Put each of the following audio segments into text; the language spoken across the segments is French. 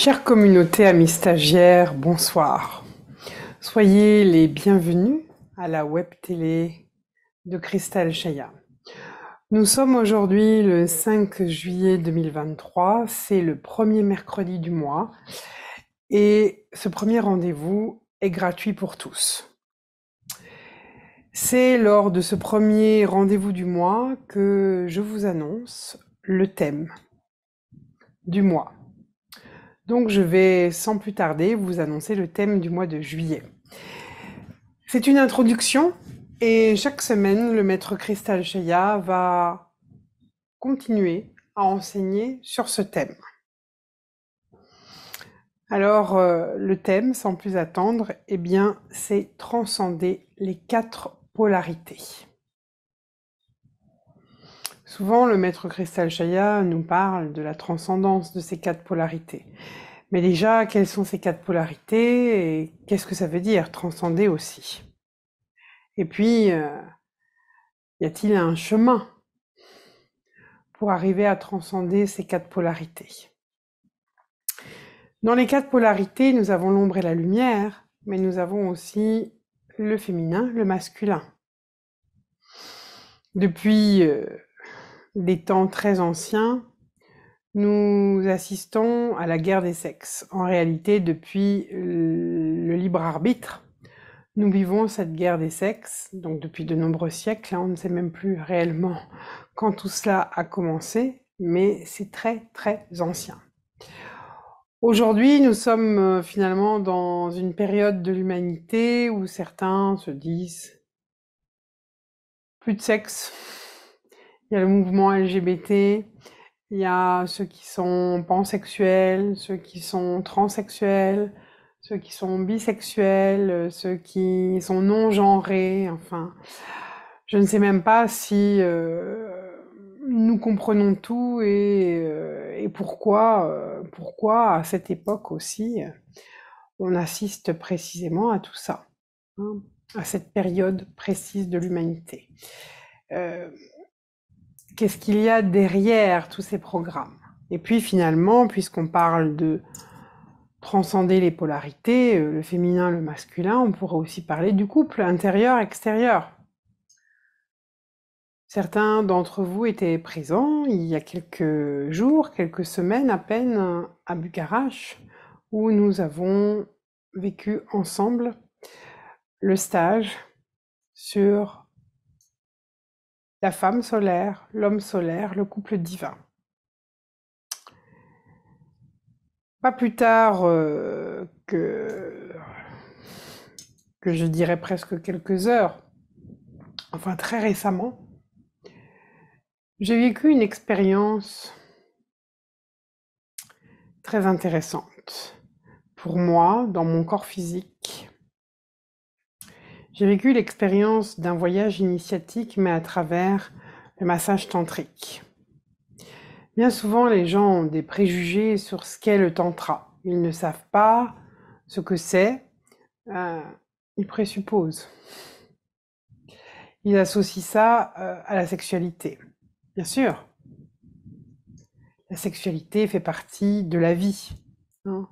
Chère communauté amis stagiaires, bonsoir. Soyez les bienvenus à la web télé de Christelle Chaya. Nous sommes aujourd'hui le 5 juillet 2023, c'est le premier mercredi du mois et ce premier rendez-vous est gratuit pour tous. C'est lors de ce premier rendez-vous du mois que je vous annonce le thème du mois. Donc je vais sans plus tarder vous annoncer le thème du mois de juillet. C'est une introduction et chaque semaine, le maître Christelle Chaya va continuer à enseigner sur ce thème. Alors, le thème, sans plus attendre, eh bien, c'est transcender les 4 polarités. Souvent, le maître Christelle Chaya nous parle de la transcendance de ces 4 polarités. Mais déjà, quelles sont ces 4 polarités et qu'est-ce que ça veut dire, transcender aussi? Et puis, y a-t-il un chemin pour arriver à transcender ces 4 polarités? Dans les 4 polarités, nous avons l'ombre et la lumière, mais nous avons aussi le féminin, le masculin. Depuis des temps très anciens, nous assistons à la guerre des sexes. En réalité, depuis le libre arbitre, nous vivons cette guerre des sexes, donc depuis de nombreux siècles, on ne sait même plus réellement quand tout cela a commencé, mais c'est très très ancien. Aujourd'hui, nous sommes finalement dans une période de l'humanité où certains se disent plus de sexe. Il y a le mouvement LGBT, il y a ceux qui sont pansexuels, ceux qui sont transsexuels, ceux qui sont bisexuels, ceux qui sont non-genrés, enfin, je ne sais même pas si nous comprenons tout et pourquoi à cette époque aussi on assiste précisément à tout ça, hein, à cette période précise de l'humanité. Qu'est-ce qu'il y a derrière tous ces programmes? Et puis finalement, puisqu'on parle de transcender les polarités, le féminin, le masculin, on pourrait aussi parler du couple intérieur-extérieur. Certains d'entre vous étaient présents il y a quelques jours, quelques semaines à peine, à Bucarach, où nous avons vécu ensemble le stage sur la femme solaire, l'homme solaire, le couple divin. Pas plus tard que je dirais presque quelques heures, enfin très récemment, j'ai vécu une expérience très intéressante pour moi, dans mon corps physique. J'ai vécu l'expérience d'un voyage initiatique, mais à travers le massage tantrique. Bien souvent, les gens ont des préjugés sur ce qu'est le tantra. Ils ne savent pas ce que c'est, ils présupposent. Ils associent ça à la sexualité. Bien sûr, la sexualité fait partie de la vie, hein.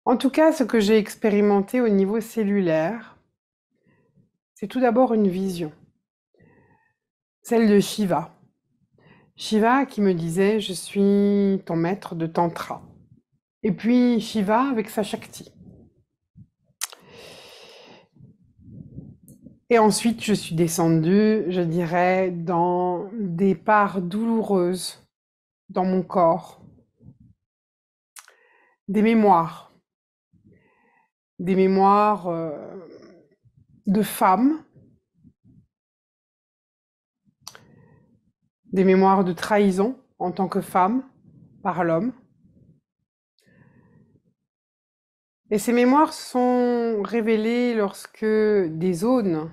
En tout cas, ce que j'ai expérimenté au niveau cellulaire, c'est tout d'abord une vision, celle de Shiva. Shiva qui me disait « Je suis ton maître de tantra ». Et puis Shiva avec sa Shakti. Et ensuite, je suis descendue, je dirais, dans des parts douloureuses dans mon corps, des mémoires de femmes, des mémoires de trahison en tant que femme par l'homme. Et ces mémoires sont révélées lorsque des zones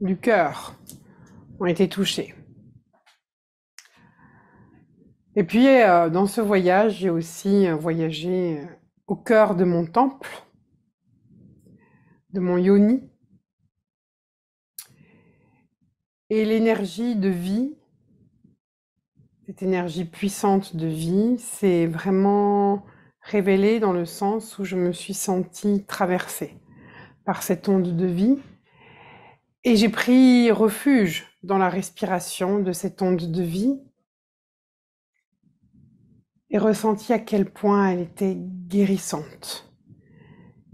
du cœur ont été touchées. Et puis, dans ce voyage, j'ai aussi voyagé au cœur de mon temple, de mon yoni. Et l'énergie de vie cette énergie puissante de vie s'est vraiment révélée dans le sens où je me suis sentie traversée par cette onde de vie et j'ai pris refuge dans la respiration de cette onde de vie et ressenti à quel point elle était guérissante.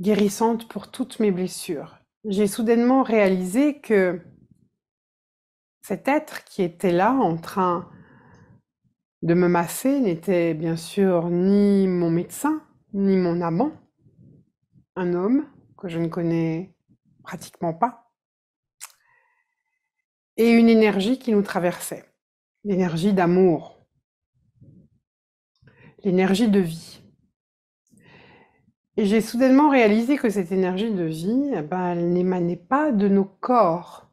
Guérissante pour toutes mes blessures. J'ai soudainement réalisé que cet être qui était là en train de me masser n'était bien sûr ni mon médecin, ni mon amant, un homme que je ne connais pratiquement pas, et une énergie qui nous traversait, l'énergie d'amour, l'énergie de vie. Et j'ai soudainement réalisé que cette énergie de vie, elle n'émanait pas de nos corps.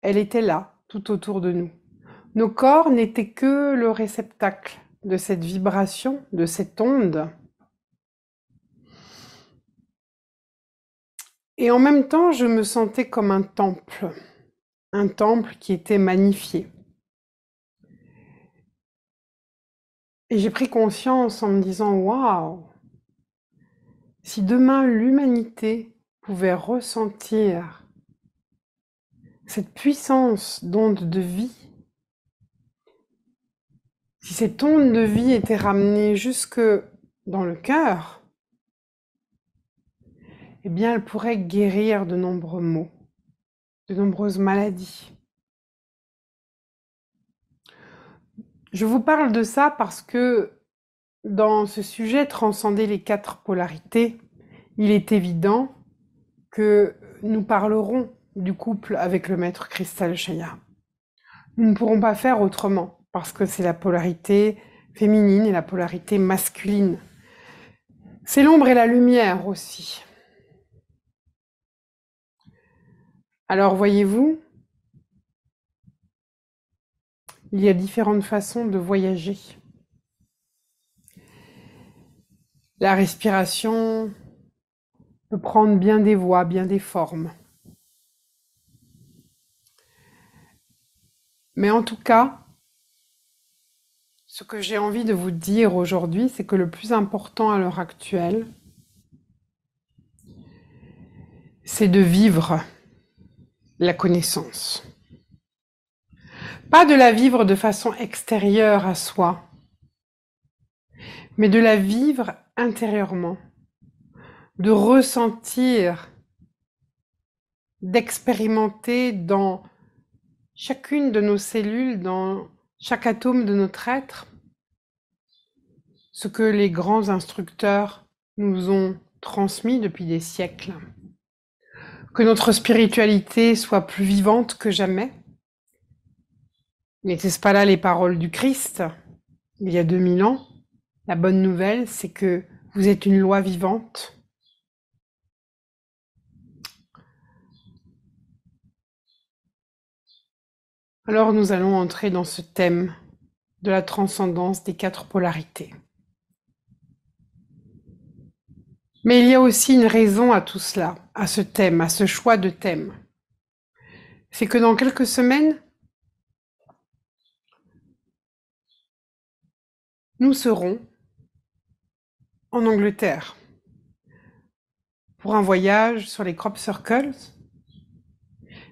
Elle était là, tout autour de nous. Nos corps n'étaient que le réceptacle de cette vibration, de cette onde. Et en même temps, je me sentais comme un temple qui était magnifié. Et j'ai pris conscience en me disant, waouh, si demain l'humanité pouvait ressentir cette puissance d'onde de vie, si cette onde de vie était ramenée jusque dans le cœur, eh bien elle pourrait guérir de nombreux maux, de nombreuses maladies. Je vous parle de ça parce que dans ce sujet transcender les 4 polarités, il est évident que nous parlerons du couple avec le maître Cristal Shaya. Nous ne pourrons pas faire autrement parce que c'est la polarité féminine et la polarité masculine. C'est l'ombre et la lumière aussi. Alors voyez-vous, il y a différentes façons de voyager. La respiration peut prendre bien des voies, bien des formes. Mais en tout cas, ce que j'ai envie de vous dire aujourd'hui, c'est que le plus important à l'heure actuelle, c'est de vivre la connaissance. Pas de la vivre de façon extérieure à soi, mais de la vivre intérieurement, de ressentir, d'expérimenter dans chacune de nos cellules, dans chaque atome de notre être, ce que les grands instructeurs nous ont transmis depuis des siècles. Que notre spiritualité soit plus vivante que jamais. N'était-ce pas là les paroles du Christ, il y a 2000 ans? La bonne nouvelle, c'est que vous êtes une loi vivante. Alors nous allons entrer dans ce thème de la transcendance des 4 polarités. Mais il y a aussi une raison à tout cela, à ce thème, à ce choix de thème. C'est que dans quelques semaines, nous serons en Angleterre pour un voyage sur les crop circles,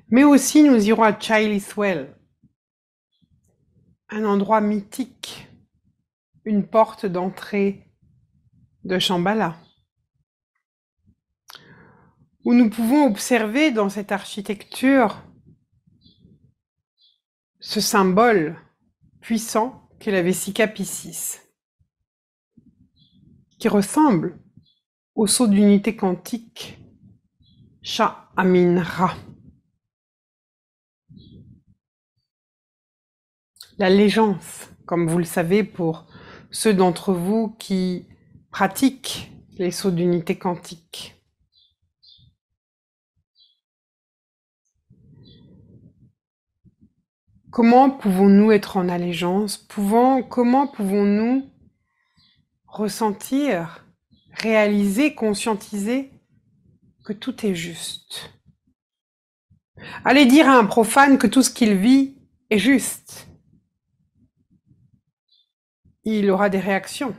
mais aussi nous irons à Chillis Well, un endroit mythique, une porte d'entrée de Shambhala, où nous pouvons observer dans cette architecture ce symbole puissant qu'est la Vesica Piscis, qui ressemble au sceau d'unité quantique Sha Amin Ra. L'allégeance, comme vous le savez pour ceux d'entre vous qui pratiquent les sceaux d'unité quantique. Comment pouvons-nous être en allégeance? Comment pouvons-nous ressentir, réaliser, conscientiser que tout est juste? Aller dire à un profane que tout ce qu'il vit est juste. il aura des réactions.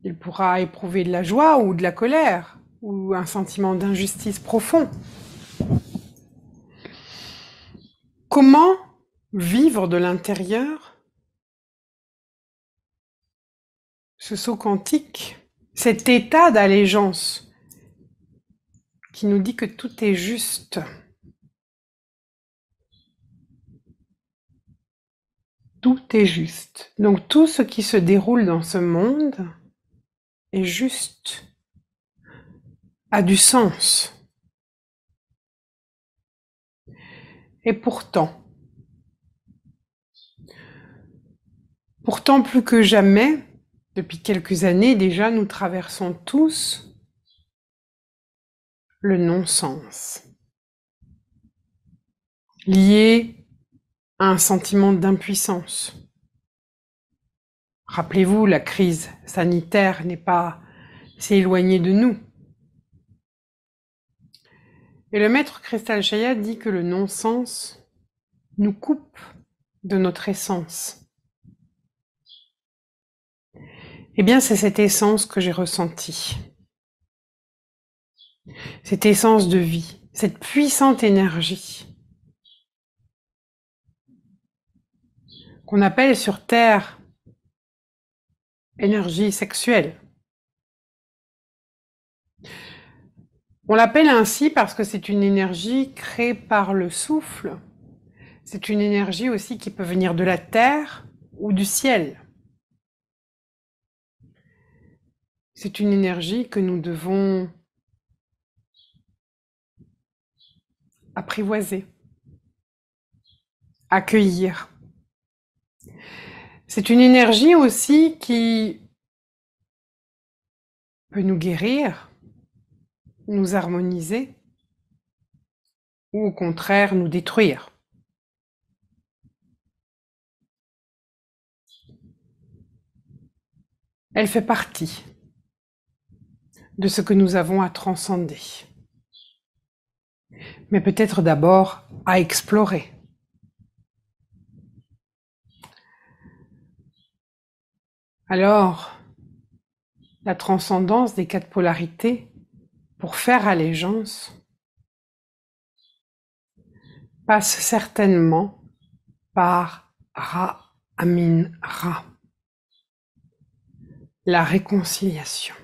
Il pourra éprouver de la joie ou de la colère, ou un sentiment d'injustice profond. Comment vivre de l'intérieur ce saut quantique, cet état d'allégeance qui nous dit que tout est juste? Tout est juste. Donc tout ce qui se déroule dans ce monde est juste, a du sens. Et pourtant plus que jamais, depuis quelques années déjà, nous traversons tous le non-sens, lié à un sentiment d'impuissance. Rappelez-vous, la crise sanitaire n'est pas si éloignée de nous. Et le maître Cristal Chaya dit que le non-sens nous coupe de notre essence. Eh bien, c'est cette essence que j'ai ressentie. Cette essence de vie, cette puissante énergie qu'on appelle sur Terre énergie sexuelle. On l'appelle ainsi parce que c'est une énergie créée par le souffle. C'est une énergie aussi qui peut venir de la terre ou du ciel. C'est une énergie que nous devons apprivoiser, accueillir. C'est une énergie aussi qui peut nous guérir, nous harmoniser, ou au contraire nous détruire. Elle fait partie de ce que nous avons à transcender. Mais peut-être d'abord à explorer. Alors, la transcendance des quatre polarités, pour faire allégeance, passe certainement par Ra Amin Ra, la réconciliation.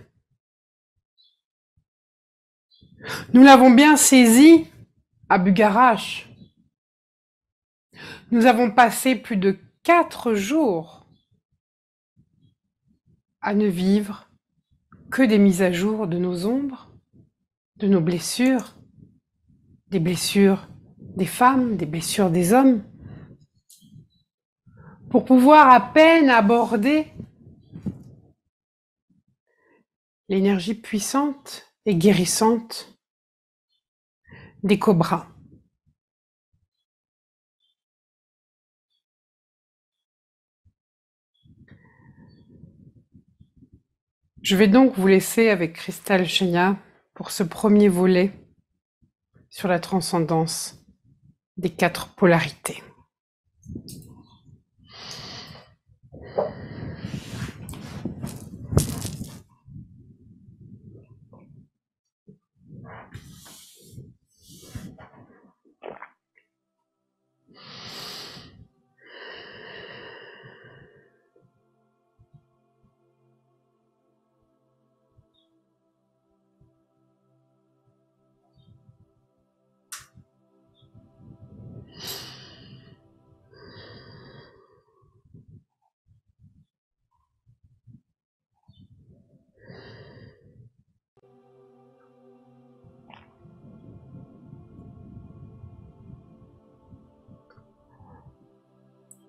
Nous l'avons bien saisi à Bugarache. Nous avons passé plus de 4 jours à ne vivre que des mises à jour de nos ombres, de nos blessures, des blessures des femmes, des blessures des hommes, pour pouvoir à peine aborder l'énergie puissante et guérissante des cobras. Je vais donc vous laisser avec Cristal Chaya pour ce premier volet sur la transcendance des 4 polarités.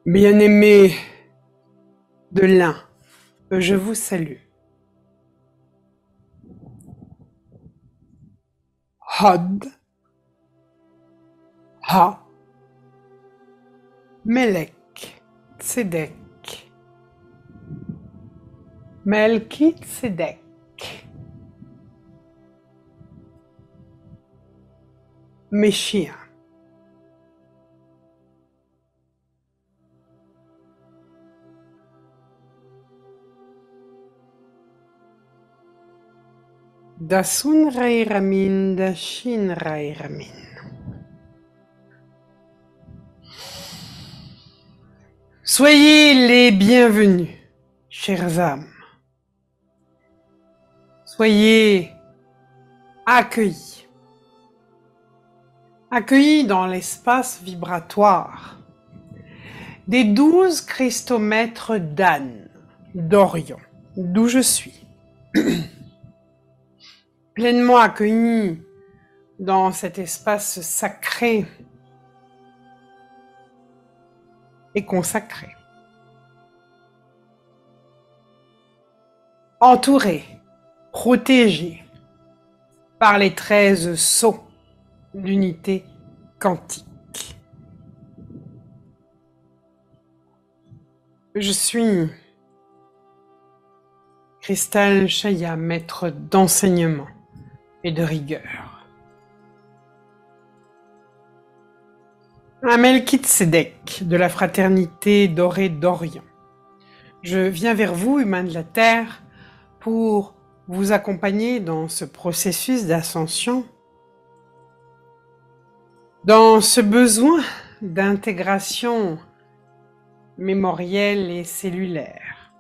Bien-aimés de l'un, je vous salue. Hod, Ha, Melek, Tzedek, Melki Tzedek, Meshia. Dasun Rairamin, Dashin Rairamin. Soyez les bienvenus, chères âmes. Soyez accueillis. Accueillis dans l'espace vibratoire des 12 cristomètres d'Anne, d'Orion, d'où je suis. Pleinement accueillis dans cet espace sacré et consacré. Entouré, protégé par les 13 sceaux d'unité quantique. Je suis Cristal Chaya, maître d'enseignement et de rigueur. Un Melchizedek de la fraternité dorée d'Orient. Je viens vers vous, humains de la Terre, pour vous accompagner dans ce processus d'ascension, dans ce besoin d'intégration mémorielle et cellulaire.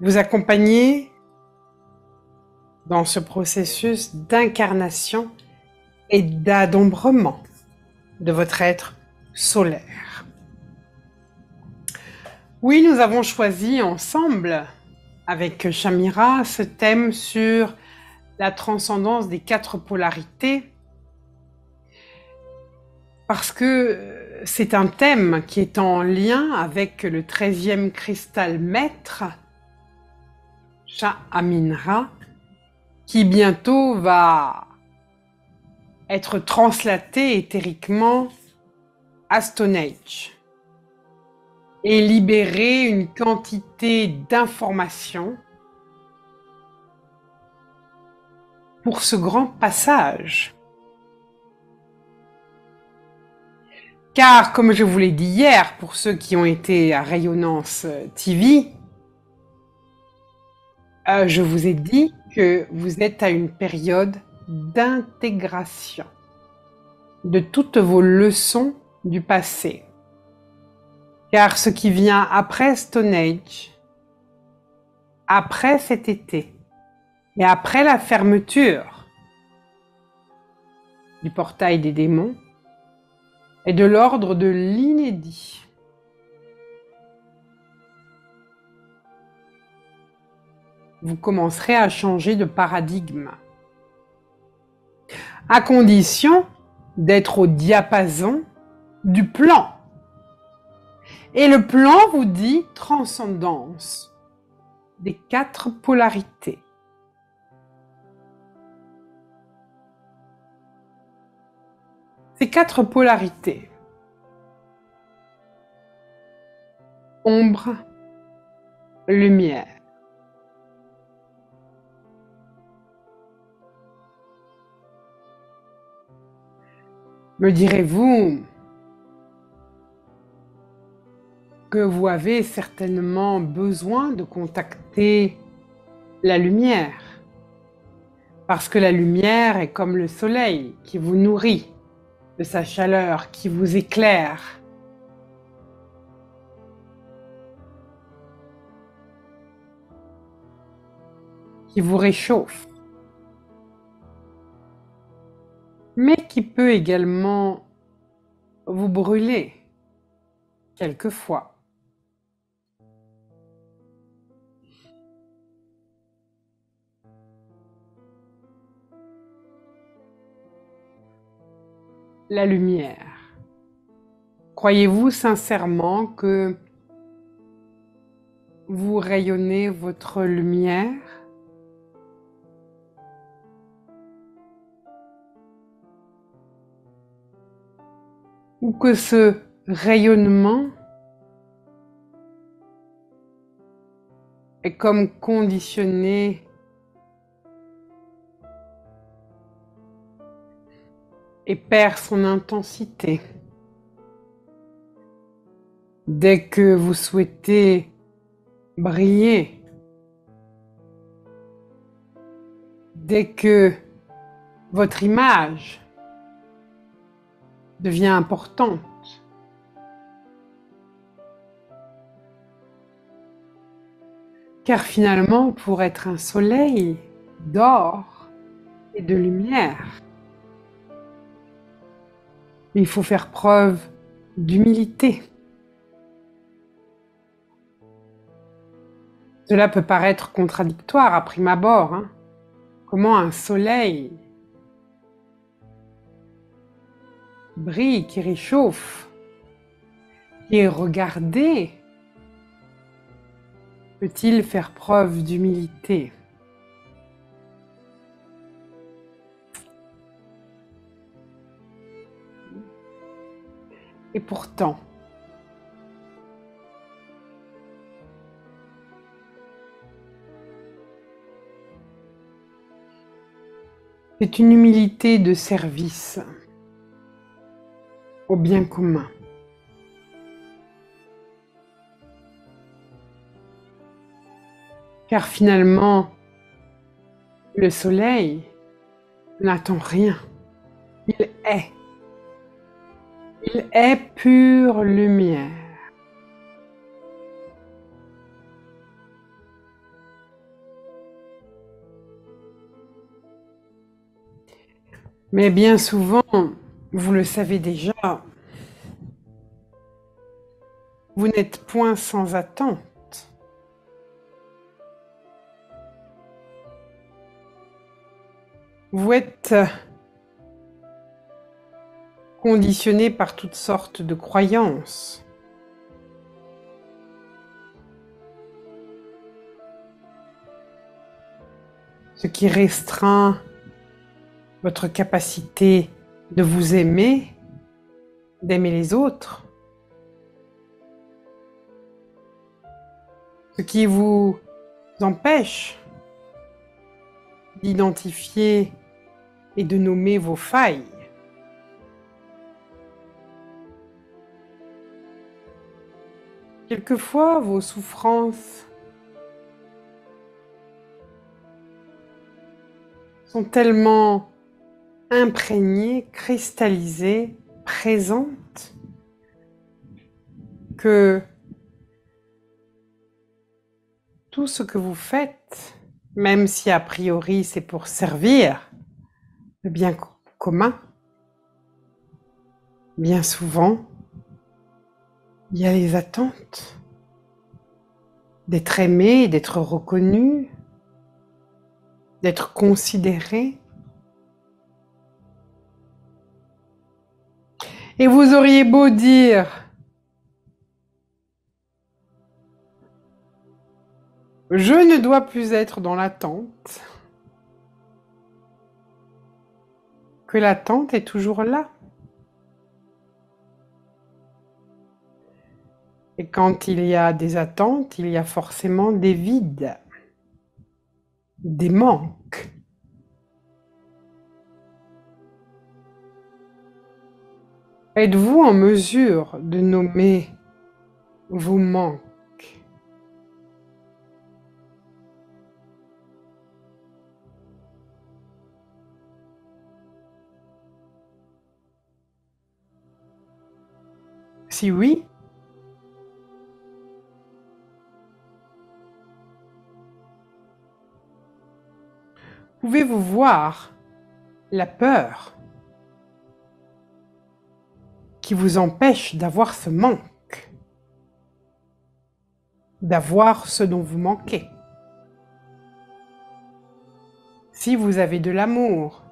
Vous accompagner dans ce processus d'incarnation et d'adombrement de votre être solaire. Oui, nous avons choisi ensemble, avec Shamira, ce thème sur la transcendance des 4 polarités, parce que c'est un thème qui est en lien avec le 13e cristal maître, Sha-Amin-Ra, qui bientôt va être translaté éthériquement à Stone Age et libérer une quantité d'informations pour ce grand passage. Car, comme je vous l'ai dit hier, pour ceux qui ont été à Rayonnance TV, je vous ai dit que vous êtes à une période d'intégration de toutes vos leçons du passé. Car ce qui vient après Stone Age, après cet été, et après la fermeture du portail des démons, est de l'ordre de l'inédit. Vous commencerez à changer de paradigme, à condition d'être au diapason du plan. Et le plan vous dit transcendance des 4 polarités. Ces 4 polarités, ombre, lumière. Me direz-vous que vous avez certainement besoin de contacter la lumière, parce que la lumière est comme le soleil qui vous nourrit de sa chaleur, qui vous éclaire. Qui vous réchauffe, mais qui peut également vous brûler quelquefois. La lumière. Croyez-vous sincèrement que vous rayonnez votre lumière ? Ou que ce rayonnement est comme conditionné et perd son intensité dès que vous souhaitez briller Dès que votre image devient importante, car finalement, pour être un soleil d'or et de lumière, il faut faire preuve d'humilité. Cela peut paraître contradictoire à prime abord, hein. Comment un soleil brille, qui réchauffe, qui est regardé, peut-il faire preuve d'humilité? Et pourtant, c'est une humilité de service au bien commun. Car finalement, le soleil n'attend rien. Il est. Il est pure lumière. Mais bien souvent, vous le savez déjà, vous n'êtes point sans attente. Vous êtes conditionné par toutes sortes de croyances. Ce qui restreint votre capacité de vous aimer, d'aimer les autres. Ce qui vous empêche d'identifier et de nommer vos failles. Quelquefois, vos souffrances sont tellement imprégnées, cristallisées, présentes, que tout ce que vous faites, même si a priori c'est pour servir le bien commun, bien souvent, il y a les attentes d'être aimé, d'être reconnu, d'être considéré. Et vous auriez beau dire « Je ne dois plus être dans l'attente », que l'attente est toujours là. Et quand il y a des attentes, il y a forcément des vides, des manques. Êtes-vous en mesure de nommer vos manques? Si oui, pouvez-vous voir la peur qui vous empêche d'avoir ce manque, d'avoir ce dont vous manquez? Si vous avez de l'amour,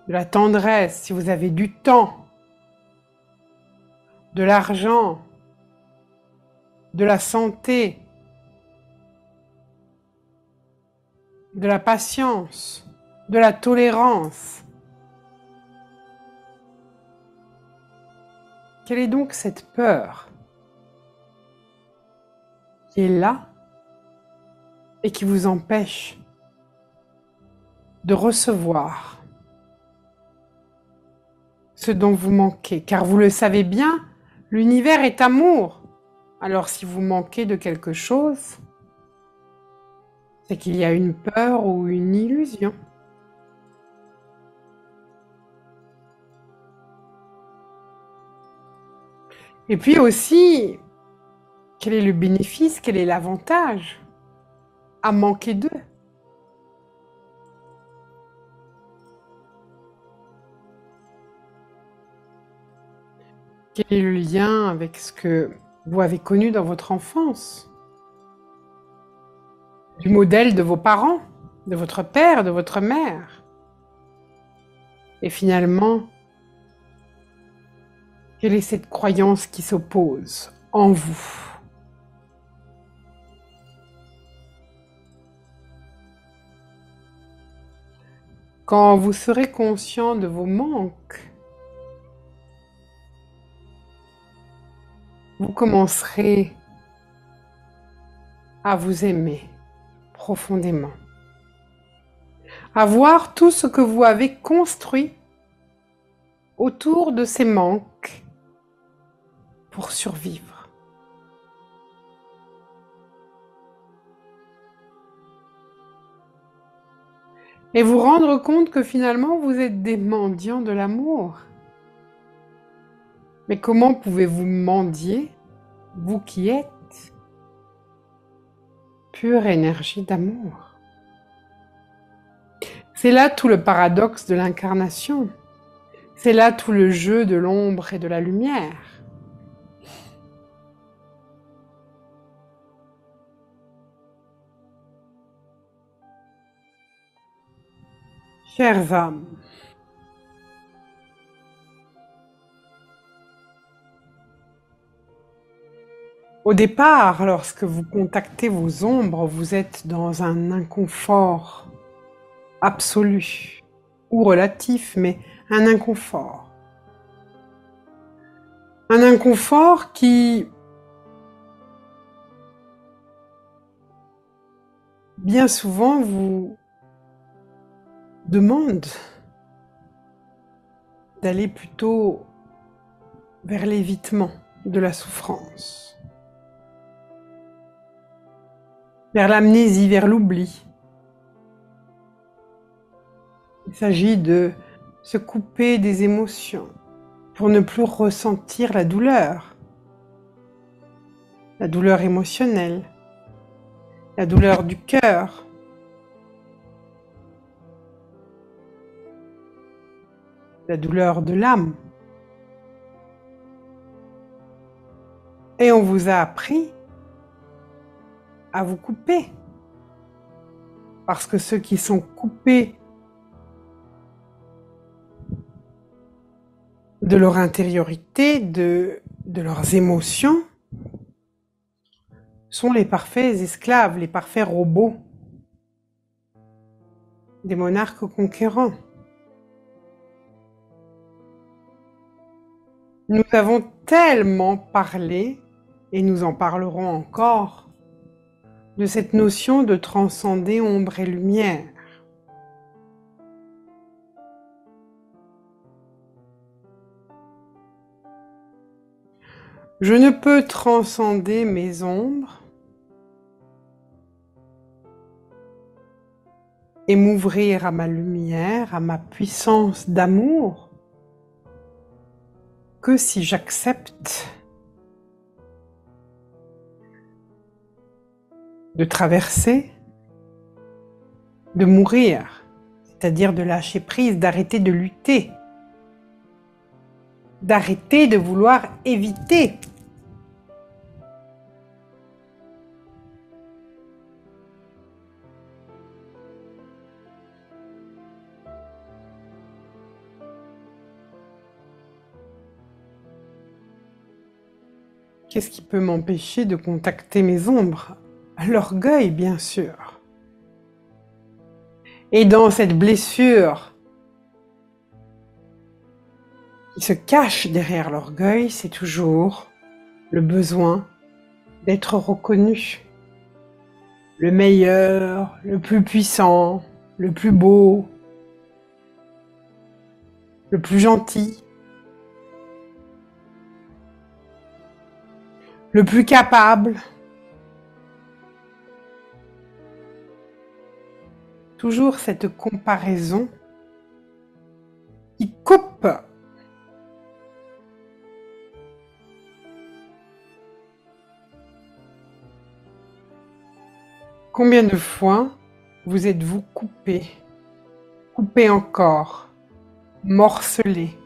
de la tendresse, si vous avez du temps, de l'argent, de la santé, de la patience, de la tolérance. Quelle est donc cette peur qui est là et qui vous empêche de recevoir ce dont vous manquez? Car vous le savez bien, l'univers est amour. Alors si vous manquez de quelque chose, c'est qu'il y a une peur ou une illusion. Et puis aussi, quel est le bénéfice, quel est l'avantage à manquer d'eux? Quel est le lien avec ce que vous avez connu dans votre enfance? Du modèle de vos parents, de votre père, de votre mère? Et finalement, quelle est cette croyance qui s'oppose en vous? Quand vous serez conscient de vos manques, vous commencerez à vous aimer profondément, à voir tout ce que vous avez construit autour de ces manques pour survivre. Et vous rendre compte que finalement vous êtes des mendiants de l'amour. Mais comment pouvez-vous mendier, vous qui êtes pure énergie d'amour? C'est là tout le paradoxe de l'incarnation. C'est là tout le jeu de l'ombre et de la lumière. Chères âmes, au départ, lorsque vous contactez vos ombres, vous êtes dans un inconfort absolu ou relatif, mais un inconfort. Un inconfort qui, bien souvent, vous demande d'aller plutôt vers l'évitement de la souffrance, vers l'amnésie, vers l'oubli. Il s'agit de se couper des émotions pour ne plus ressentir la douleur émotionnelle, la douleur du cœur, la douleur de l'âme. Et on vous a appris à vous couper. Parce que ceux qui sont coupés de leur intériorité, de leurs émotions, sont les parfaits esclaves, les parfaits robots des monarques conquérants. Nous avons tellement parlé, et nous en parlerons encore, de cette notion de transcender ombre et lumière. Je ne peux transcender mes ombres et m'ouvrir à ma lumière, à ma puissance d'amour, que si j'accepte de traverser, de mourir, c'est-à-dire de lâcher prise, d'arrêter de lutter, d'arrêter de vouloir éviter. Qu'est-ce qui peut m'empêcher de contacter mes ombres? L'orgueil, bien sûr. Et dans cette blessure qui se cache derrière l'orgueil, c'est toujours le besoin d'être reconnu. Le meilleur, le plus puissant, le plus beau, le plus gentil, le plus capable. Toujours cette comparaison qui coupe Combien de fois vous êtes-vous coupé, coupé encore, morcelé,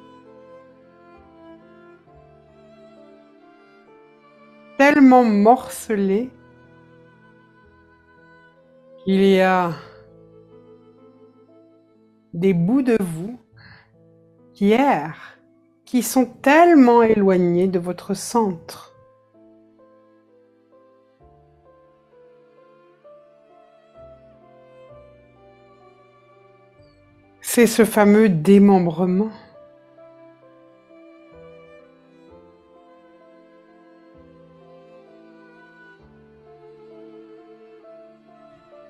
tellement morcelé qu'il y a des bouts de vous qui errent, qui sont tellement éloignés de votre centre. C'est ce fameux démembrement.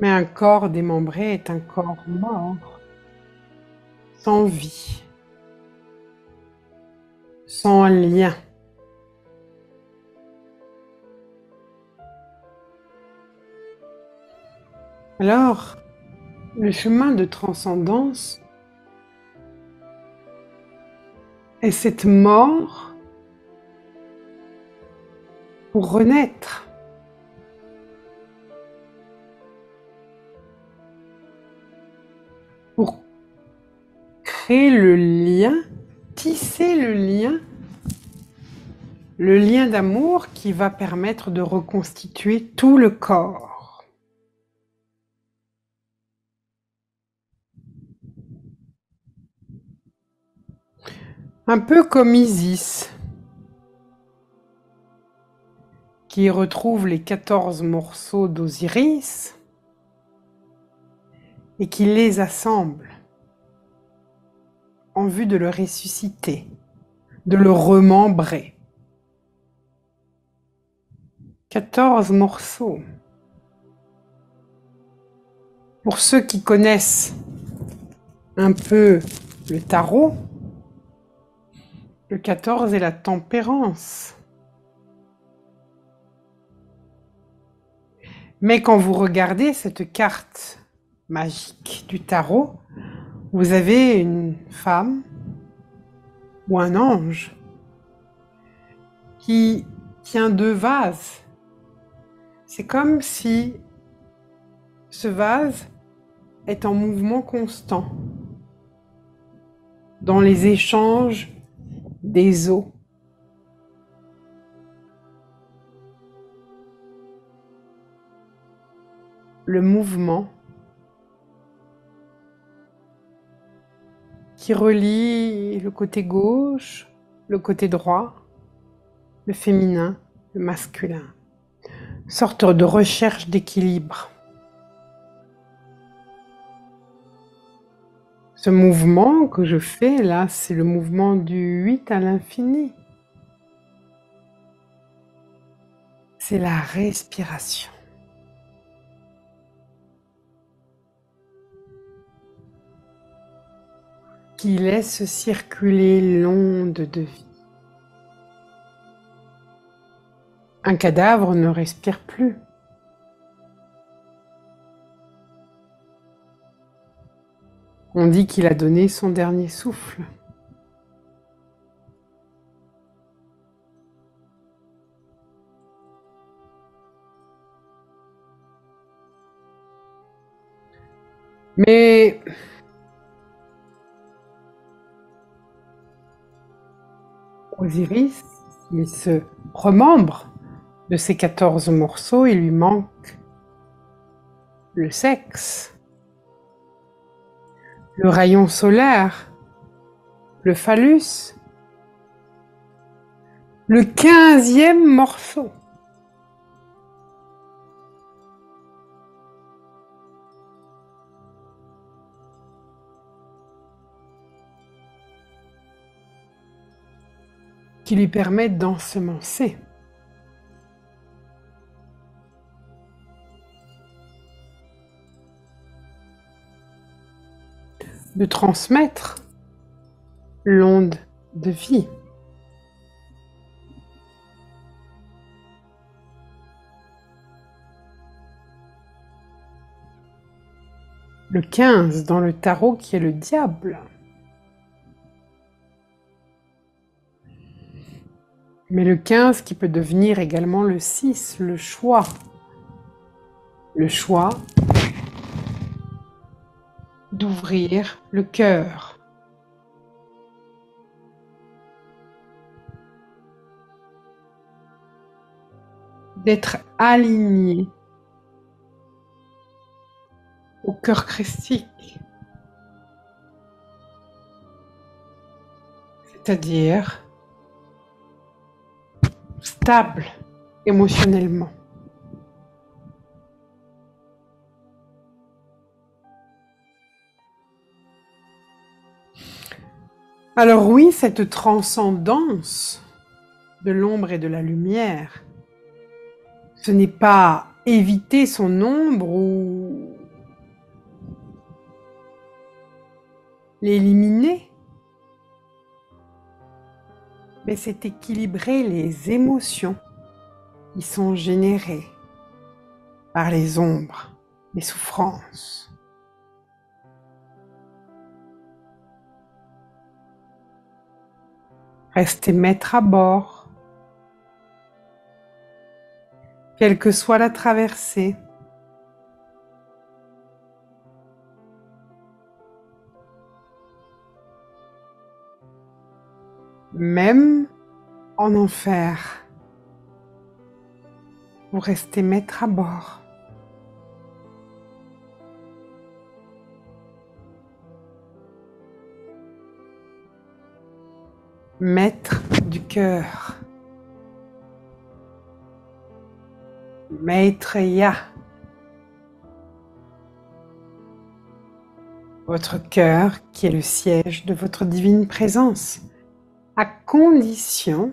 Mais un corps démembré est un corps mort, sans vie, sans lien. Alors, le chemin de transcendance est cette mort pour renaître. Pour créer le lien, tisser le lien d'amour qui va permettre de reconstituer tout le corps. Un peu comme Isis, qui retrouve les 14 morceaux d'Osiris et qui les assemble en vue de le ressusciter, de le remembrer. 14 morceaux. Pour ceux qui connaissent un peu le tarot, le 14 est la tempérance. Mais quand vous regardez cette carte magique du tarot, vous avez une femme ou un ange qui tient 2 vases. C'est comme si ce vase est en mouvement constant dans les échanges des eaux. Le mouvement qui relie le côté gauche, le côté droit, le féminin, le masculin. Sorte de recherche d'équilibre. Ce mouvement que je fais là, c'est le mouvement du 8 à l'infini. C'est la respiration. Qui laisse circuler l'onde de vie. Un cadavre ne respire plus. On dit qu'il a donné son dernier souffle. Mais Osiris, il se remembre de ces 14 morceaux, il lui manque le sexe, le rayon solaire, le phallus, le 15e morceau. Qui lui permet d'ensemencer. De transmettre l'onde de vie. Le 15 dans le tarot qui est le diable. Mais le 15 qui peut devenir également le 6, le choix, le choix d'ouvrir le cœur, d'être aligné au cœur christique, c'est-à-dire stable émotionnellement. Alors oui, cette transcendance de l'ombre et de la lumière, ce n'est pas éviter son ombre ou l'éliminer, mais c'est équilibrer les émotions qui sont générées par les ombres, les souffrances. Restez maître à bord, quelle que soit la traversée. Même en enfer, vous restez maître à bord. Maître du cœur. Maitreya. Votre cœur qui est le siège de votre divine présence, à condition,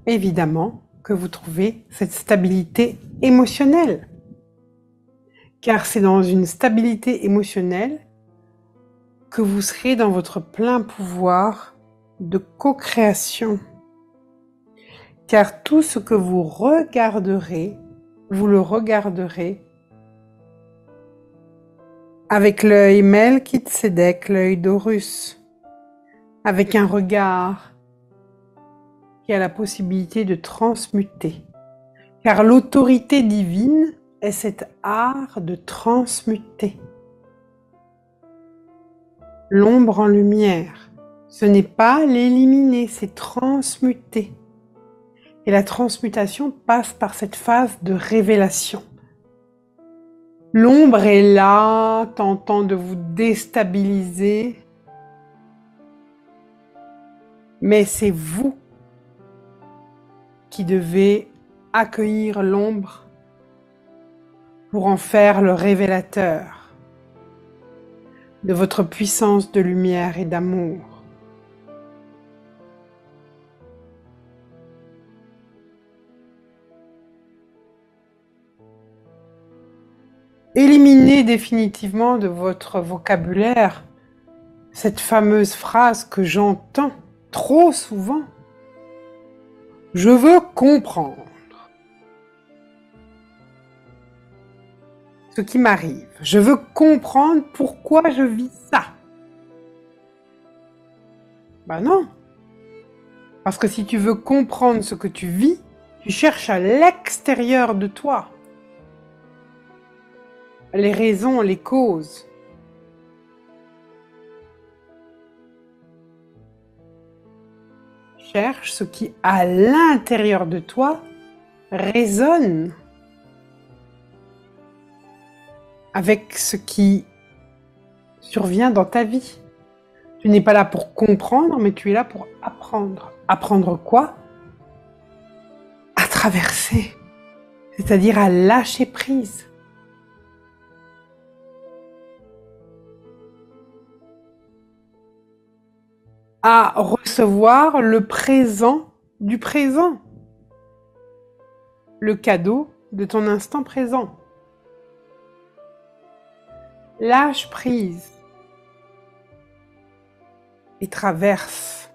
évidemment, que vous trouvez cette stabilité émotionnelle. Car c'est dans une stabilité émotionnelle que vous serez dans votre plein pouvoir de co-création. Car tout ce que vous regarderez, vous le regarderez avec l'œil Melchizedek, l'œil d'Horus, avec un regard qui a la possibilité de transmuter. Car l'autorité divine est cet art de transmuter. L'ombre en lumière, ce n'est pas l'éliminer, c'est transmuter. Et la transmutation passe par cette phase de révélation. L'ombre est là, tentant de vous déstabiliser, mais c'est vous qui devez accueillir l'ombre pour en faire le révélateur de votre puissance de lumière et d'amour. Éliminez définitivement de votre vocabulaire cette fameuse phrase que j'entends trop souvent. Je veux comprendre ce qui m'arrive. Je veux comprendre pourquoi je vis ça. Ben non. Parce que si tu veux comprendre ce que tu vis, tu cherches à l'extérieur de toi les raisons, les causes. Cherche ce qui, à l'intérieur de toi, résonne avec ce qui survient dans ta vie. Tu n'es pas là pour comprendre, mais tu es là pour apprendre. Apprendre quoi? À traverser, c'est-à-dire à lâcher prise. À recevoir le présent du présent, le cadeau de ton instant présent. Lâche prise et traverse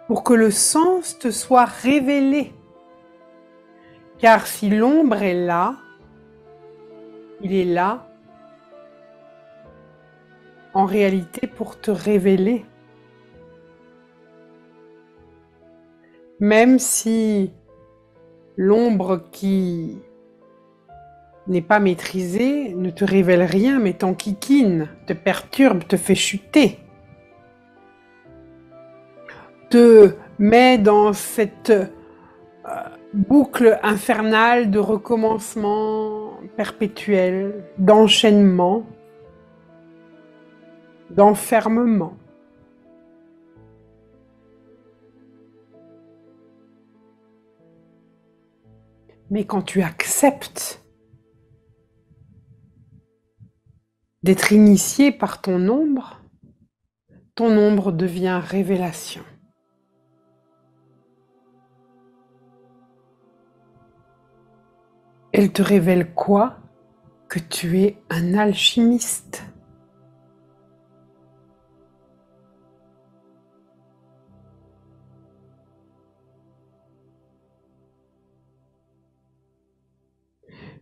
pour que le sens te soit révélé. Car si l'ombre est là, il est là en réalité pour te révéler. Même si l'ombre qui n'est pas maîtrisé ne te révèle rien, mais t'enquiquine, te perturbe, te fait chuter, te met dans cette boucle infernale de recommencement perpétuel, d'enchaînement, d'enfermement. Mais quand tu acceptes d'être initié par ton ombre devient révélation. Elle te révèle quoi? Que tu es un alchimiste.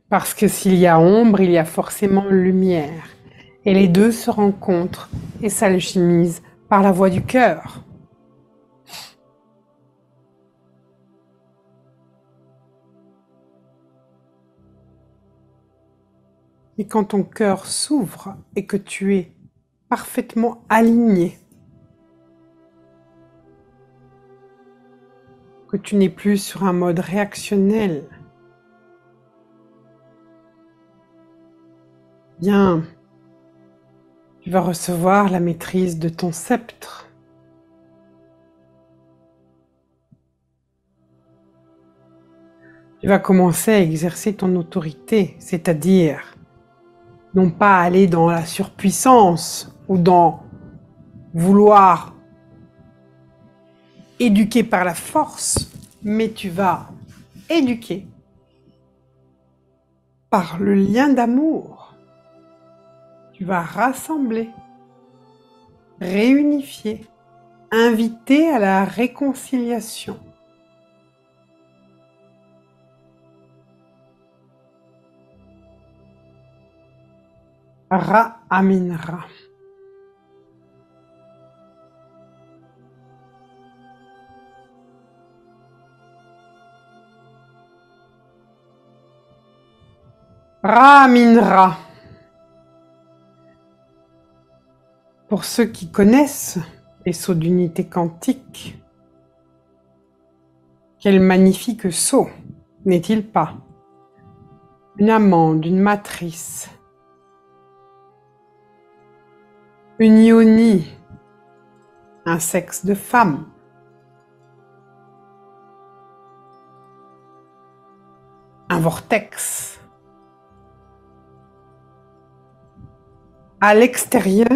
Parce que s'il y a ombre, il y a forcément lumière. Et les deux se rencontrent et s'alchimisent par la voie du cœur. Et quand ton cœur s'ouvre et que tu es parfaitement aligné, que tu n'es plus sur un mode réactionnel, bien, tu vas recevoir la maîtrise de ton sceptre. Tu vas commencer à exercer ton autorité, c'est-à-dire non pas aller dans la surpuissance ou dans vouloir éduquer par la force, mais tu vas éduquer par le lien d'amour. Tu vas rassembler, réunifier, inviter à la réconciliation. Ra Amin Ra. Ra Amin Ra. Pour ceux qui connaissent les sauts d'unité quantique, quel magnifique saut, n'est-il pas? Une amande, une matrice, une yoni, un sexe de femme, un vortex. À l'extérieur,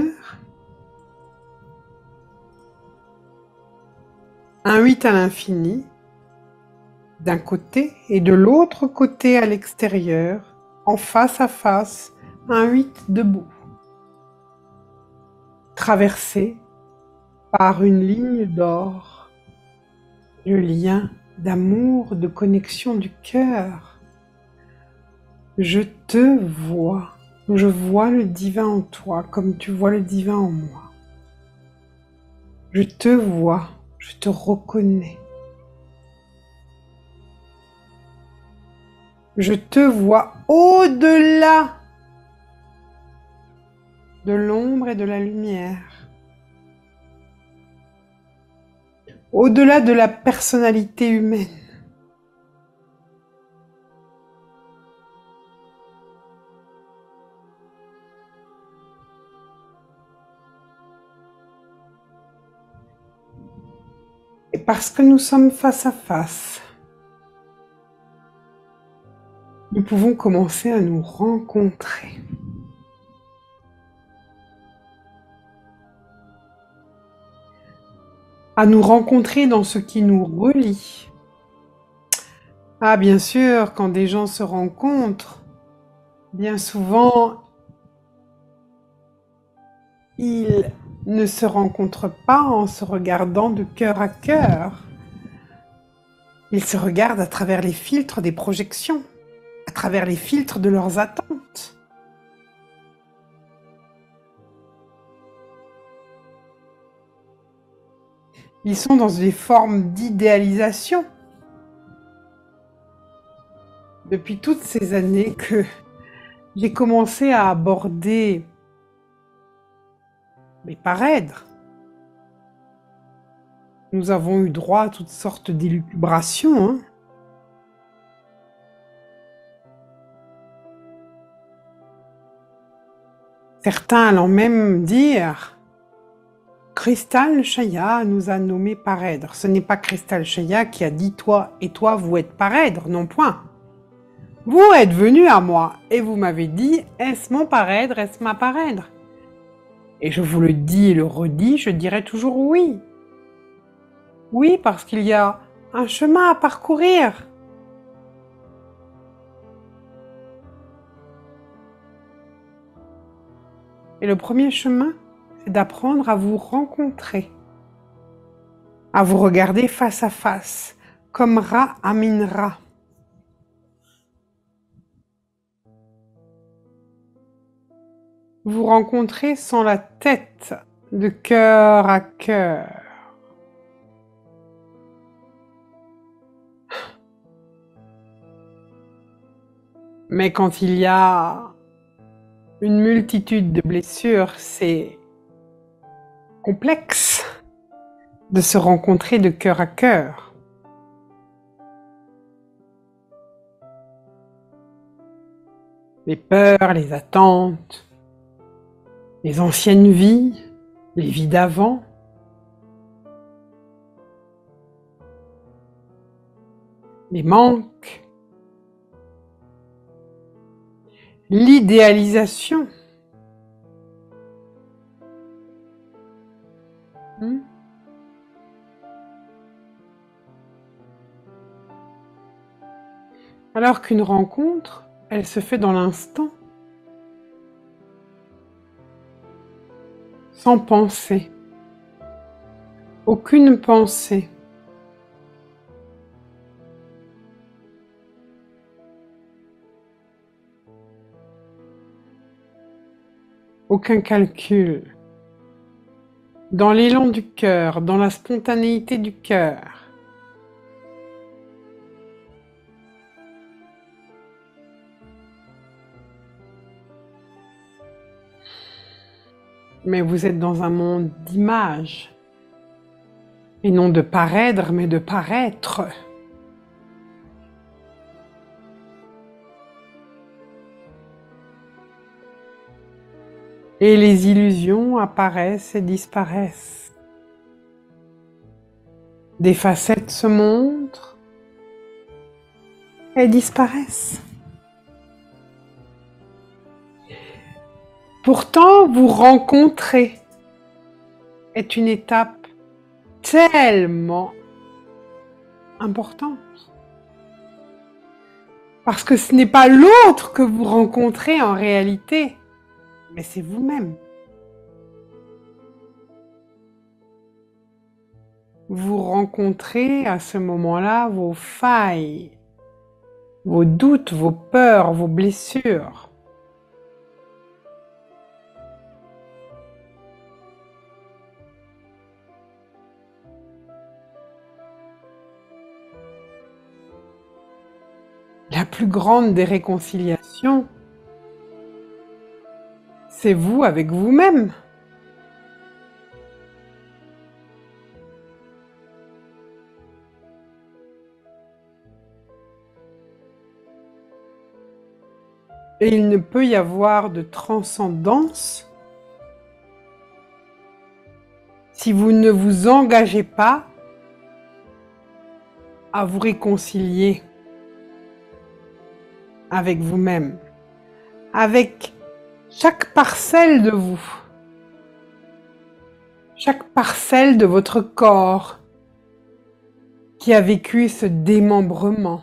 un 8 à l'infini, d'un côté, et de l'autre côté à l'extérieur, en face à face, un 8 debout, traversé par une ligne d'or, le lien d'amour, de connexion du cœur. Je te vois, je vois le divin en toi comme tu vois le divin en moi. Je te vois, je te reconnais. Je te vois au-delà de l'ombre et de la lumière, au-delà de la personnalité humaine. Et parce que nous sommes face à face, nous pouvons commencer à nous rencontrer. À nous rencontrer dans ce qui nous relie. Ah, bien sûr, quand des gens se rencontrent, bien souvent, ils ne se rencontrent pas en se regardant de cœur à cœur. Ils se regardent à travers les filtres des projections, à travers les filtres de leurs attentes. Ils sont dans des formes d'idéalisation. Depuis toutes ces années que j'ai commencé à aborder mes parèdres. Nous avons eu droit à toutes sortes d'élucubrations, hein. Certains allant même dire Cristal Chaya nous a nommés parèdres. Ce n'est pas Cristal Chaya qui a dit toi et toi vous êtes parèdres, non point. Vous êtes venu à moi et vous m'avez dit est-ce mon parèdre, est-ce ma parèdre? Et je vous le dis et le redis, je dirai toujours oui. Oui, parce qu'il y a un chemin à parcourir. Et le premier chemin, c'est d'apprendre à vous rencontrer, à vous regarder face à face, comme Ra Amin Ra. Vous rencontrez sans la tête, de cœur à cœur. Mais quand il y a une multitude de blessures, c'est complexe de se rencontrer de cœur à cœur. Les peurs, les attentes, les anciennes vies, les vies d'avant. Les manques. L'idéalisation. Alors qu'une rencontre, elle se fait dans l'instant, sans pensée. Aucune pensée. Aucun calcul. Dans l'élan du cœur, dans la spontanéité du cœur. Mais vous êtes dans un monde d'images. Et non de paraître, mais de paraître. Et les illusions apparaissent et disparaissent. Des facettes se montrent et disparaissent. Pourtant, vous rencontrer est une étape tellement importante. Parce que ce n'est pas l'autre que vous rencontrez en réalité, mais c'est vous-même. Vous rencontrez à ce moment-là vos failles, vos doutes, vos peurs, vos blessures. La plus grande des réconciliations, c'est vous avec vous-même. Et il ne peut y avoir de transcendance si vous ne vous engagez pas à vous réconcilier avec vous-même, avec chaque parcelle de vous, chaque parcelle de votre corps qui a vécu ce démembrement,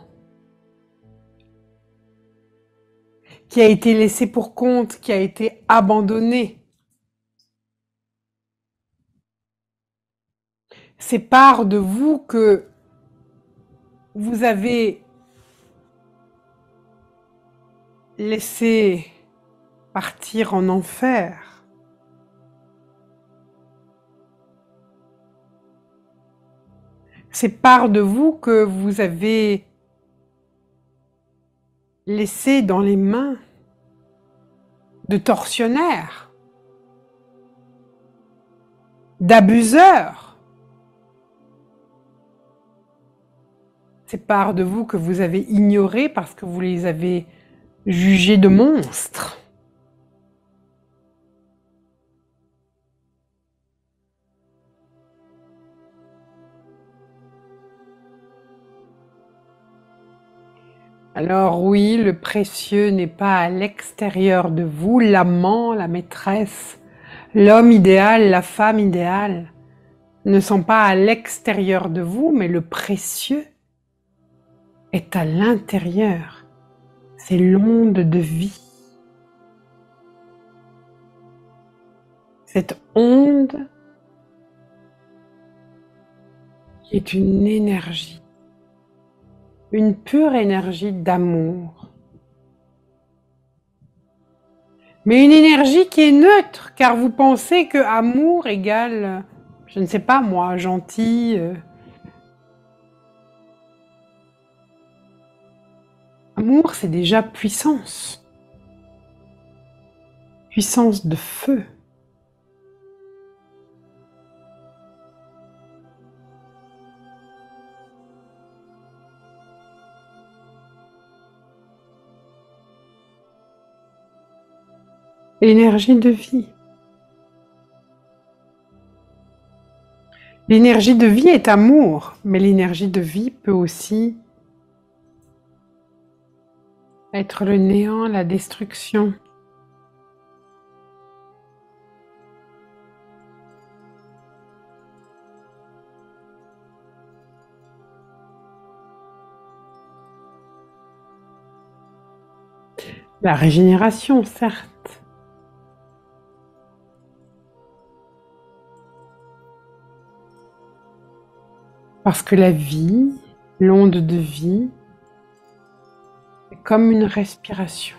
qui a été laissé pour compte, qui a été abandonné. Ces parts de vous que vous avez laissé partir en enfer. Ces parts de vous que vous avez laissées dans les mains de tortionnaires, d'abuseurs. Ces parts de vous que vous avez ignorées parce que vous les avez jugées de monstres. Alors oui, le précieux n'est pas à l'extérieur de vous, l'amant, la maîtresse, l'homme idéal, la femme idéale ne sont pas à l'extérieur de vous, mais le précieux est à l'intérieur. C'est l'onde de vie. Cette onde qui est une énergie. Une pure énergie d'amour. Mais une énergie qui est neutre, car vous pensez que amour égale, je ne sais pas moi, gentil. Amour, c'est déjà puissance. Puissance de feu. Énergie de vie. L'énergie de vie est amour, mais l'énergie de vie peut aussi être le néant, la destruction. La régénération, certes. Parce que la vie, l'onde de vie, est comme une respiration.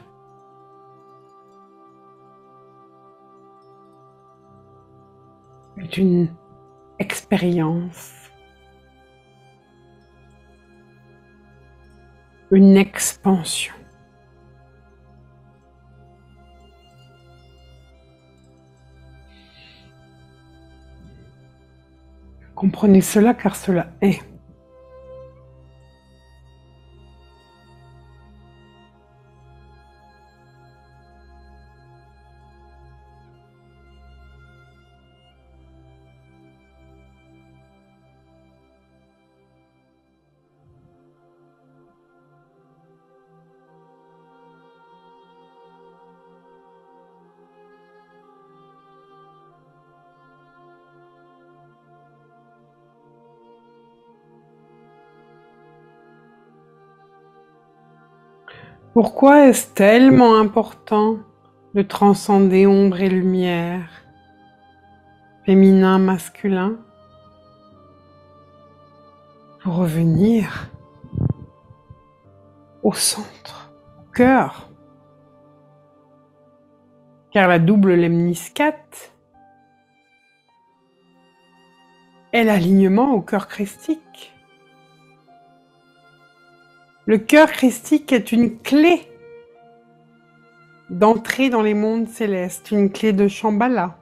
C'est une expérience, une expansion. Comprenez cela car cela est. Pourquoi est-ce tellement important de transcender ombre et lumière, féminin, masculin, pour revenir au centre, au cœur? Car la double lemniscate est l'alignement au cœur christique. Le cœur christique est une clé d'entrée dans les mondes célestes, une clé de Shambhala.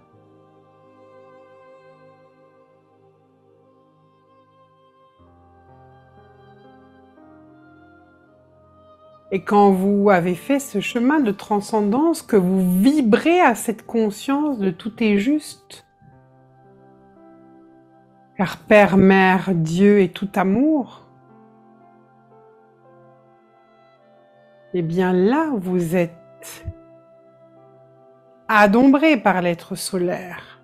Et quand vous avez fait ce chemin de transcendance, que vous vibrez à cette conscience de tout est juste, car Père, Mère, Dieu est tout amour, eh bien là, vous êtes adombré par l'être solaire.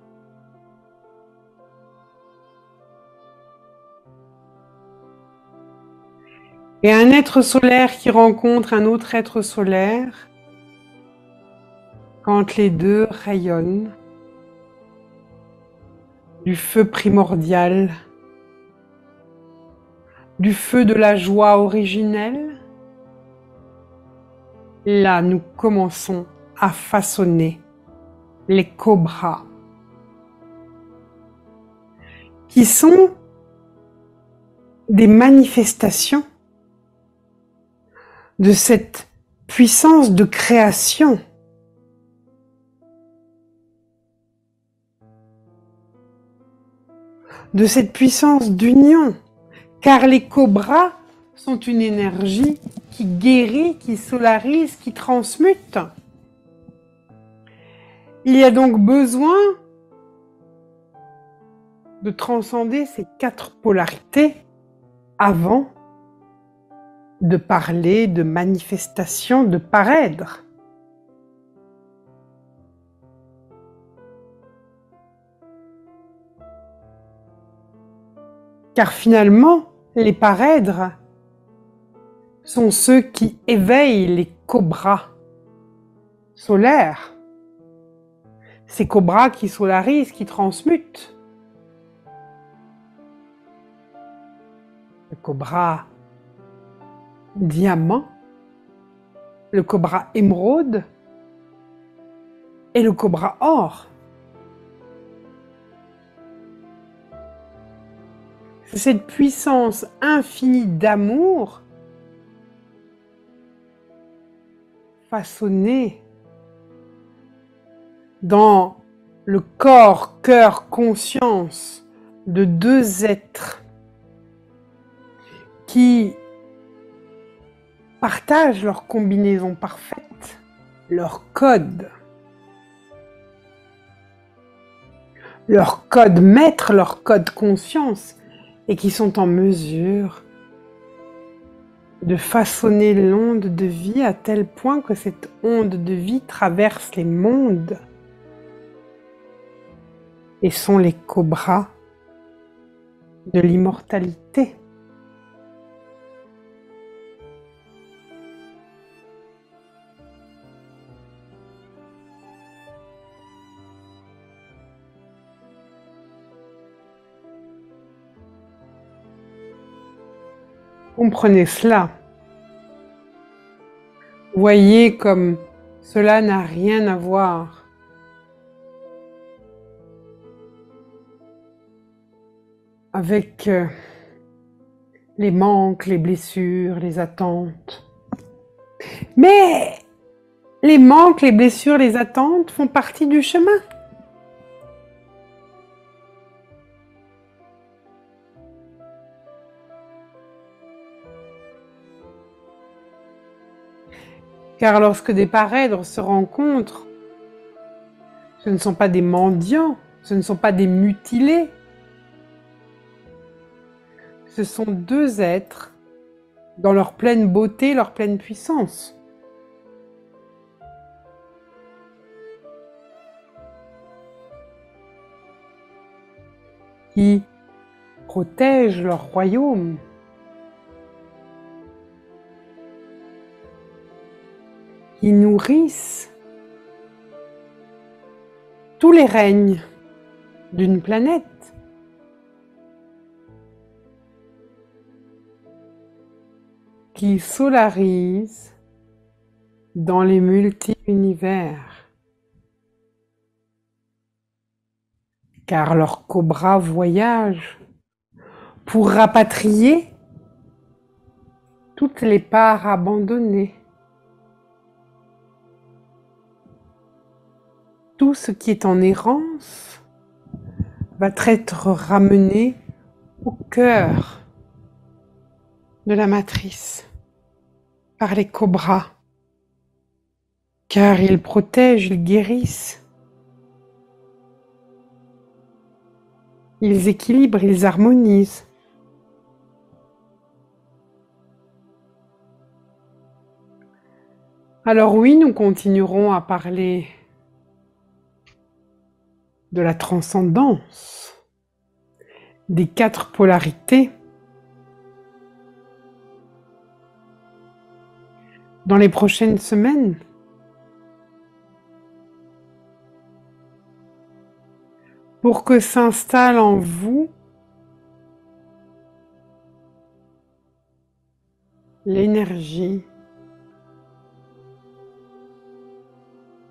Et un être solaire qui rencontre un autre être solaire, quand les deux rayonnent du feu primordial, du feu de la joie originelle, là nous commençons à façonner les cobras, qui sont des manifestations de cette puissance de création de cette puissance d'union, car les cobras sont une énergie qui guérit, qui solarise, qui transmute. Il y a donc besoin de transcender ces 4 polarités avant de parler de manifestation de parèdre. Car finalement, les parèdres sont ceux qui éveillent les cobras solaires. Ces cobras qui solarisent, qui transmutent. Le cobra diamant, le cobra émeraude et le cobra or. C'est cette puissance infinie d'amour façonnée dans le corps, cœur, conscience de 2 êtres qui partagent leur combinaison parfaite, leur code maître, leur code conscience, et qui sont en mesure de façonner l'onde de vie à tel point que cette onde de vie traverse les mondes et sont les cobras de l'immortalité. Comprenez cela. Voyez comme cela n'a rien à voir avec les manques, les blessures, les attentes. Mais les manques, les blessures, les attentes font partie du chemin. Car lorsque des parèdres se rencontrent, ce ne sont pas des mendiants, ce ne sont pas des mutilés. Ce sont 2 êtres dans leur pleine beauté, leur pleine puissance. Qui protègent leur royaume. Qui nourrissent tous les règnes d'une planète. Qui solarisent dans les multi-univers. Car leurs cobras voyagent pour rapatrier toutes les parts abandonnées. Tout ce qui est en errance va être ramené au cœur de la matrice par les cobras, car ils protègent, ils guérissent, ils équilibrent, ils harmonisent. Alors oui, nous continuerons à parler de la transcendance, des 4 polarités, dans les prochaines semaines. Pour que s'installe en vous l'énergie,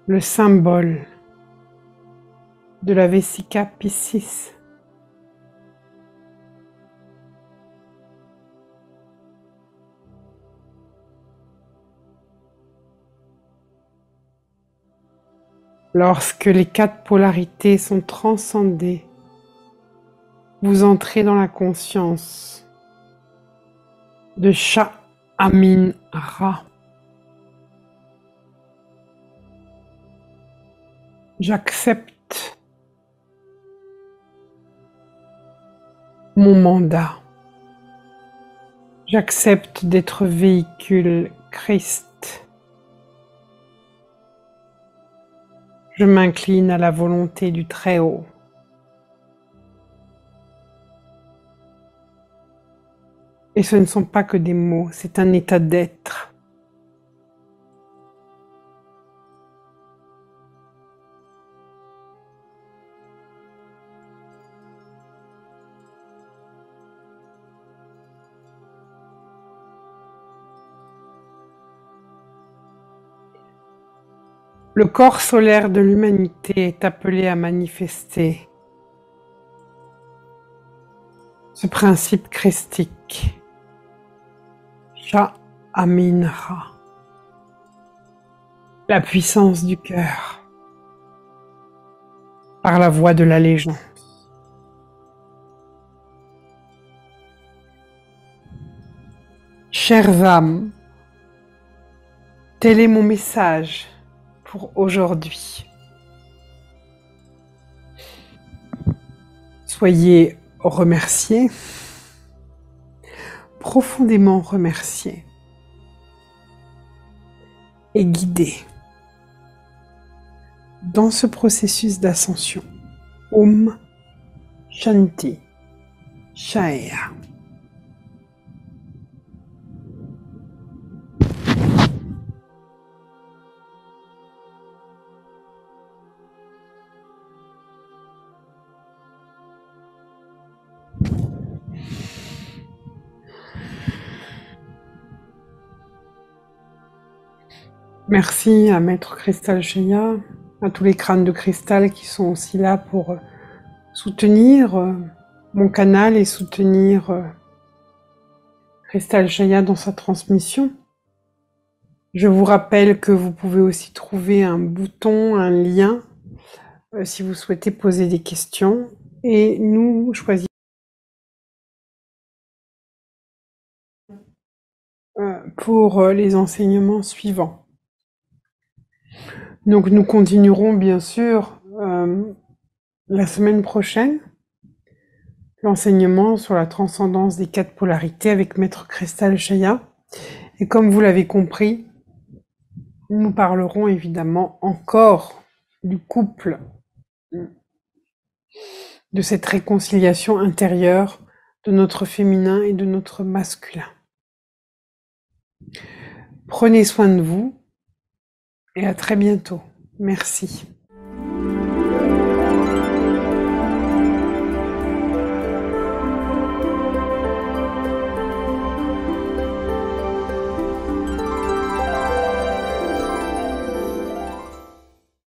le symbole de la Vesica Piscis. Lorsque les 4 polarités sont transcendées vous entrez dans la conscience de Sha Amin Ra. J'accepte mon mandat. J'accepte d'être véhicule Christ. Je m'incline à la volonté du Très-Haut. Et ce ne sont pas que des mots, c'est un état d'être. Le corps solaire de l'humanité est appelé à manifester ce principe christique. Sha Amin Ra. La puissance du cœur par la voie de l'allégeance. Chères âmes, tel est mon message pour aujourd'hui. Soyez remerciés, profondément remerciés et guidés dans ce processus d'ascension. Om Shanti Shaya. Merci à Maître Cristal Sheya, à tous les crânes de cristal qui sont aussi là pour soutenir mon canal et soutenir Cristal Sheya dans sa transmission. Je vous rappelle que vous pouvez aussi trouver un bouton, un lien, si vous souhaitez poser des questions, et nous choisissons pour les enseignements suivants. Donc nous continuerons bien sûr la semaine prochaine l'enseignement sur la transcendance des 4 polarités avec Maître Cristal Sheya. Et comme vous l'avez compris, nous parlerons évidemment encore du couple, de cette réconciliation intérieure de notre féminin et de notre masculin. Prenez soin de vous et à très bientôt. Merci.